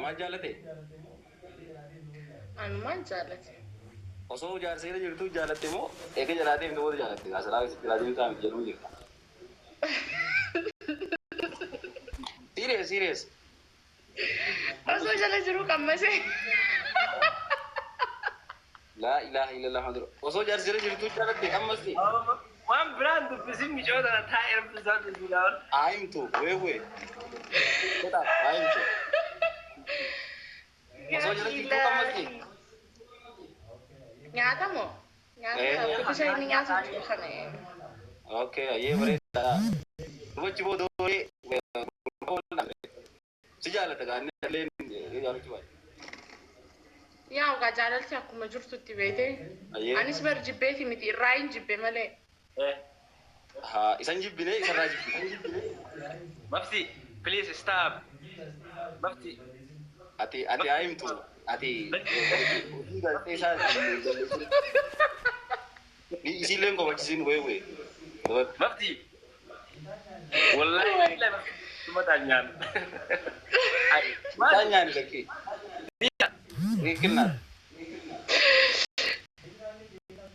Maal jaalate? Anumaan jaalate. Osoo jaarseera jirtu jaalatte moo eega jalaatee hin ta'uu jaalatte? Asalaa jiraatee taa'an jedhuu jirta. Serious. Osoo jala jiru qammase. La ilaha illallah Muhammad. Osoo jaarseera jirtu jaalatte qammase. Waan biraan dubbisin mijoota taa'ee erbisaan dubbilaan. Aayimtu wee. Kitaab aayimtu. Osoo jala jirtu qammase. Nyaata moo? Nyaata bisa inni nyaata jiru kana. Okay, ayee bareeda. Dubachi boodoo si jaalata gaanne illee jaalatu baay'ee. Yaa ugaa jaalalti akkuma jirtutti beete. Anis bar jibbeeti miti irraa hin jibbe malee. Isan jibbine isarraa jibbine. Mafti, please stop. Mafti. Ati aayimtu. Ati galtee isaa isiilleen qofachiisin wee. Mafti. Wallahi cuma tanyaan. Tanyaan kaki. Kenal.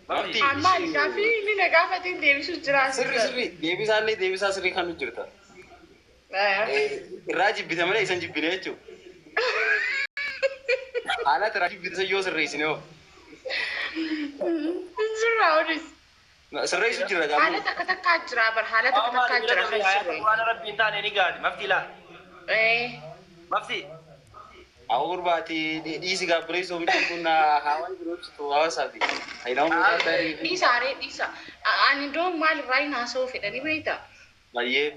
Mafti. Amal kafi ini negafatin deebisu jira. Sirri deebisaa sirri kan jirta. Irraa jibbite malee isan jibbine jechuudha. Haala tiraafii bittisa yoo sirreessine hoo? Sirraa olis. Sirreessu jira gaafa. Haala takka jira bar haala takka jira kan sirree. Waan rabbiin taane ni gaadi. Mafti laa. Mafti. Awur baati dhiisi gaabbaree soomichi kun haawaan biroochitu hawaasaati. Hayinaawwan mootaa ta'e. Dhiisa. Ani iddoo maal irraa hin haasa'uu fedhanii beekta? Baay'ee.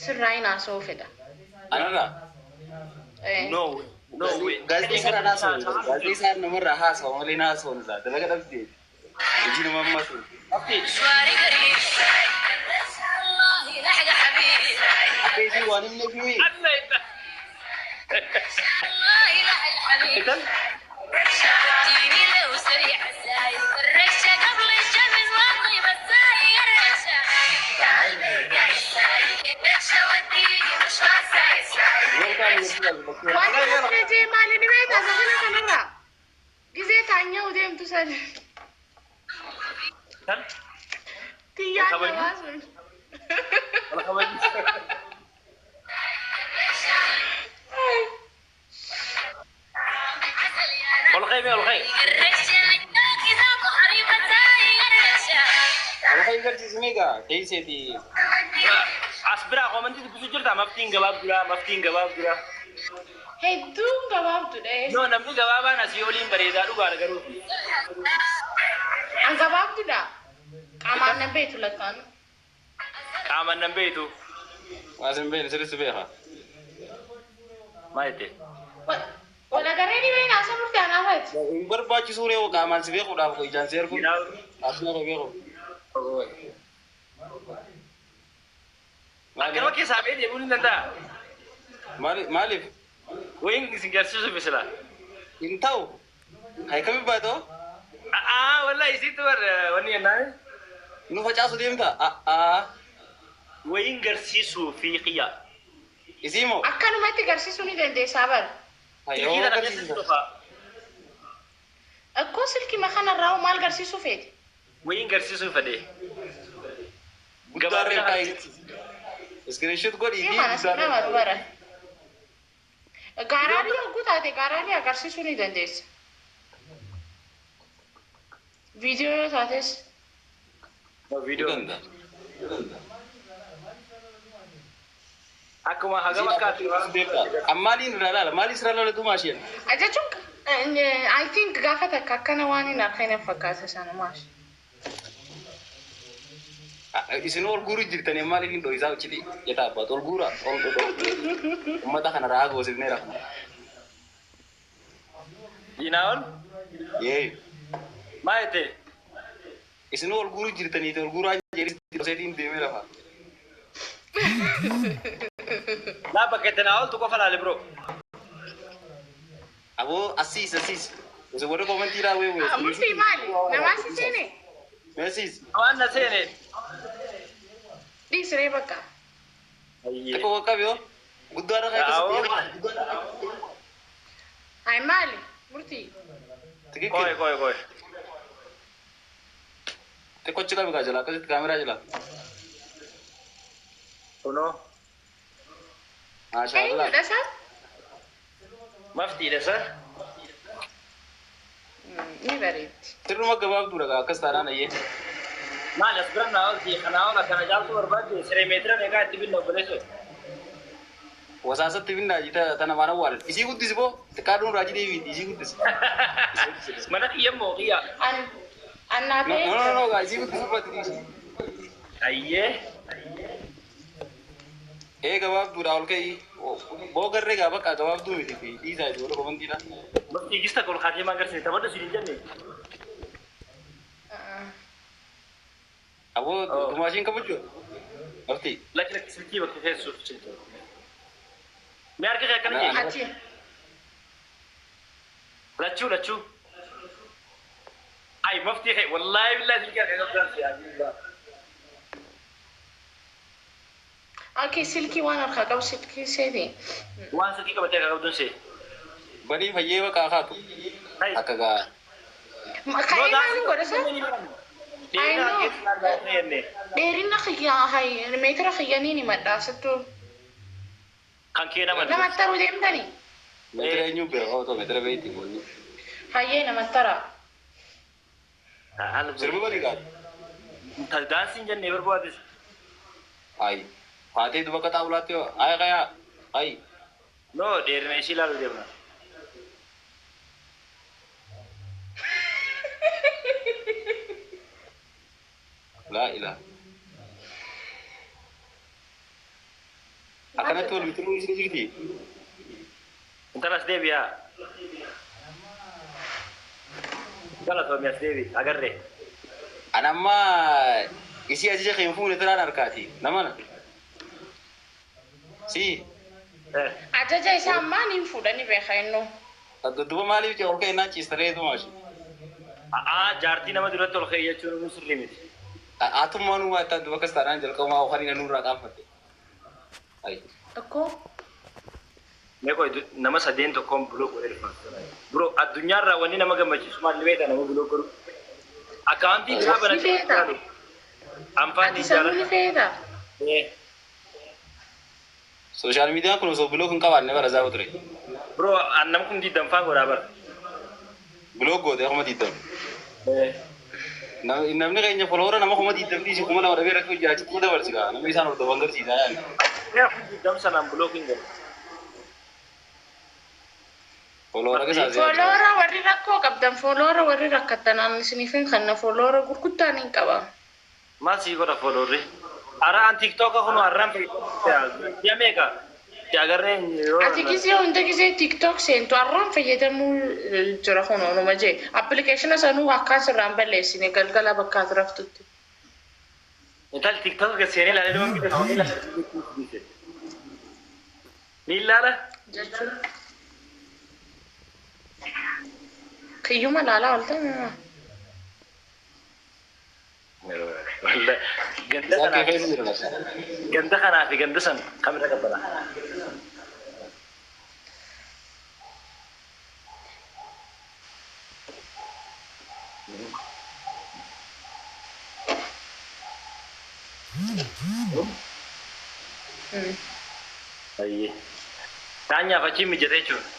Sirraa hin haasa'uu fedha. Anarraa? No way. Gaazexeessaan haasa'u. Gaazexeessaan namarraa haasa'u malee na haasa'u nirraa. Dalaga dhabdee. Hojii nama ammaa sun. Akka isii waan hin neefimee. Waan inni maali ni beekta safina kanarraa? Gizee taanyee deemtu sana. Tiyyaan gabaa sun. Olkhay. Olkhay garsiismee gaa teesseeti. Asbiraa komantii dubbisu jirta maftiin gabaaf dura. Hedduun gabaabdudha. No namni gabaabaan asii oliin bareedaa dhugaadha garuu. An gabaabdudha. Qaamaan nan beektu lakkaan. Qaamaan nan beektu. Waasin beekne sirriitti beeka. Maal jettee? Wala garee ni beekna asa murtee anaafati. Hin barbaachisuu reewu qaamaan si beekuudhaaf ijaan si ergu. Asuma beeku. Akkanuma keessaa ba'ee deemuun hin danda'a. Maaliif? Wayin isin garsiisu bisila. Hin ta'u. Haykami baatoo? Wallahi isitti wanni yennaan. Nu facaasu deemta? Wayin garsiisuu fi qiyyaa. Isii moo? Akkanumatti garsiisuu ni dandeessaa bara. Silkii kana keessatti dhufa. Akkoo silkii makanarraa maal garsiisuu feeti? Wayin garsiisuu fedhe. Guddaarree kaayitti. Iskiriinshot godhi. Kana nama dubara. Gaaraalee hogguu taate gaaraalee agarsiisuu ni dandeessa. Viidiyoo yoo taates. Viidiyoo. Akkuma hagam akkaatti waan beektaa. Ammaaliin irraa laala. Maaliis irraa laala dumaa isheen? Jechuun I think gaafa takka akkana waan hin argine fakkaata sana maashi. Isin ol guuru jirtanii maaliif hin dho'isaa ucciti? Jetaa abbaatu ol guura. Uummata kana raa goosifnee rafna. Diinaawwan? Yee. Maal jettee? Isin ol guuru jirtanii ol guuraa jedhisitti doseetiin deemee lafa. Laa bakka itti naa ooltu qofa laale biroo. Aboo asiis. Gosa warra komantii raawwee wee. Murtii maali? Namaa si seene? Meesiis. Waan na seene. Dhiisiree bakka. Tokko qaqqabe yoo guddaadha kan keessatti Koi. Te kochi kami kajala, kasi kamera jala. Uno. Masya Allah. Eenyudha isaa? Maftiidha sir. Ni bareetti. Sirnuma gabaabduudha gaa akkas taanaan ayyee. Maal as bira naa olti kanaa ol akkana jaaltu barbaadde siree meetira meeqaa itti binna obboleessu. Wasaasatti binnaa jita tana waan awwaalan. Isii guddisi boo xiqqaaduun raajii deebiiti isii guddisi. Mana kiyyammoo kiyya. Annaatee. No gaa isii guddisi fudhatti dhiisi. Ayyee. Gabaabduudha ol ka'ii. Boo garree gaa bakka gabaabduu miti fi dhiisaa jiru wala komantiidha. Maftii gista kol kaatee magarsiise taphadhu siin jenne. Aboo gumaashiin kabajuu. Maftii. Lakki silkii bakka keessuuf ciltu. Mee harka kee akkana jee. Achi. Lachuu. Ay maftii kee wallaahi billaahi silkii harka qabdan yaa. Okay, silkii waan harkaa qabu silkii seeti. Waan silkii qabatee akka qabduun see. Banii fayyee bakka akaatu. Akka gaa. Ka'ee maaliin godha isaa? Dheerina xiyyaa hayi meetira xiyyanii ni maddaa sattuu. Kan kee nama Namatti taruu deemtanii? Meetira eenyuun beekaa otoo meetira beeyti goonni. Hayyee namatti taraa. Sirbi banii gaati. Daansiin jennee barbaades. Ayi. Faatee duba kataa ulaatti yoo ayi qayaa. Ayi. No dheerina ishii ilaaluu deemna. Laa ilaa. Akkanatti wal bitiruu isin jirti. Intalas deebi'aa. Galatoomii as deebi agarree. An amma isii ajaja kee hin fuune tiraan harkaati. Namana. Si. Ajaja isaa ammaa ni fuudhanii beekaa innoo. Duba maaliif ol ka'e naan ciistaree dumaashi. Jaartii nama duratti ol ka'e jechuun nu sirrii miti. Atummaan uumaa ittaan duba kas taanaan jalqabumaa oofanii nan nurraa qaanfatte. Ayi. Akkoo. Meeqoo nama sadeen tokkoon buloo godhee dhufa. Bro addunyaarraa wanni nama gammachiisu maal beektaa nama buloo godhu. Akkaawuntii biraa banatee Ati sammuu ni feeta. Sooshaal miidiyaan kun osoo buloo kun qabaanne bara zaa'u ture. Bro annam kun diddamfaa godhaa bara. Buloo gootee akkuma diddam. Namni keenya foloora nama kuma diddamtii ishee kuma lama dhabee rakkoo jiraachitti dabarsiisa. Namni isaan hordofan garsiisaa yaani. Diddam sanaan buloo kun godha. Foloora keessaas. Foloora warri rakkoo qabdan foloora warri rakkattanaan isiniifin kanna foloora gurgudtaan hin qaba. Maal sii godha foloorri? Araan tiktoka kunu arraan fayyadamu meeqa? Agarreen yoo. Ati gisee hunda gisee tiktok seentu arraan fayyadamuu jira kunuunuma jee. Appilikeeshina sanuu akkaan sirraan balleessine galgala bakka ati raftutti. Intal tiktok ke seenee ilaalee dhuma miti nama ilaalee. Ni ilaala? Jechuun. Kiyyuma laalaa ooltan. Ganda kanaa fi ganda san kamirra qabbana. Ayyee. Taanyaaf achiin mijate jechuudha.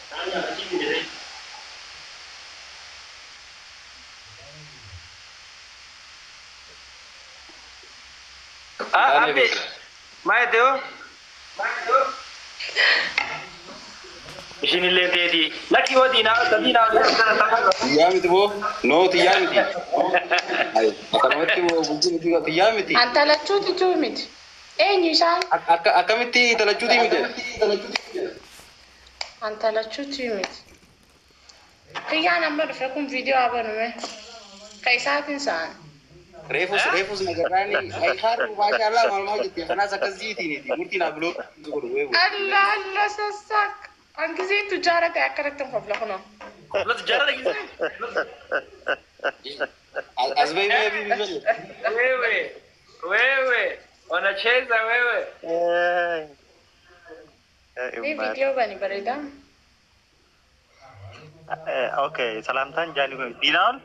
Abbe, maayeteo? Ishiin illee teeti. Lakki hoo diinaa Tiyyaa miti boo. Noo tiyyaa miti. Akkanumatti boo bulchuun tiyyaa miti. Antalachuuti tuu miti. Eenyu isaan? Akkamitti talachuutii miti? Antalachuuti miti. Kiyyaan amma dhufe kun viidiyoo abanume. Ka isaatiin sa'an. Refus nagarraani ay haru masyaallah malmal jetti kana sakas jiitini murtiin ablo godhu weewu Allah sasak an gisee tujara ta akkaratti qofla kuno qofla tujara gisee asbay wewe wanacheza wewe ni video bani barida اوكي سلامتان جاني دينال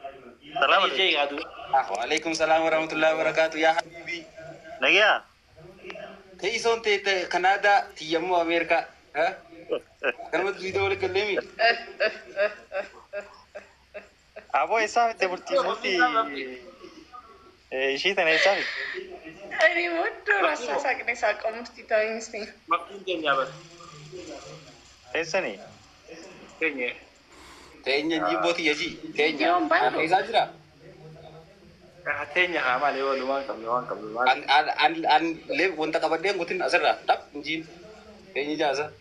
سلام عليكم. جاي قادو وعليكم السلام ورحمة الله وبركاته يا حبيبي. نجيا تيسون تي كندا تيمو أمريكا ها؟ كم تريدوا لك كلمي؟ ابو يسافي تبرتي موتي شيء ثاني يسافي أنا مودو راسا ساكنة ساكو مستيتا إنسني. مكين كينيا بس ايسني كينيا تينيا جيبوتي يجي تينيا. يوم بانو. أنا إزاجرا. كينيا ها مالي هو لمان كم أن ليه وانت كبدين قلتين أسرع تاب نجين تينيا جازا.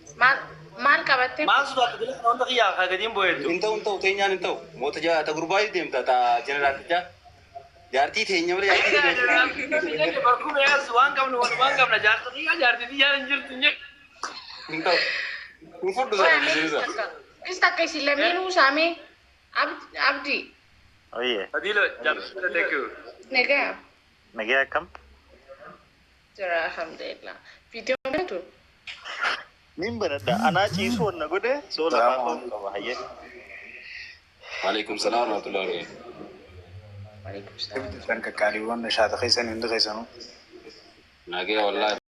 Maal qabattee ما صدق كده كنا عندك يا خادين بويتو Intau tenya intau. Mau taja ta grubai dem ta general taja. Jarti tenya boleh jarti. بركوم يا سوان كم نوان وان كم نجار تدي يا جار تدي يا نجر تنيا Intau. Mufud dosa bisa. Kista kasi laminu sami abdi oye تدي له جاب تديكو nega نجيا كم jara alhamdulillah video itu مين بندا انا تشيسو نغده سولا ما هي Waalaikum salam warahmatullahi wabarakatuh. Waalaikumsalam. kan ka kaliwan na siya ta kaysa hindi kaysa no Nage wallahi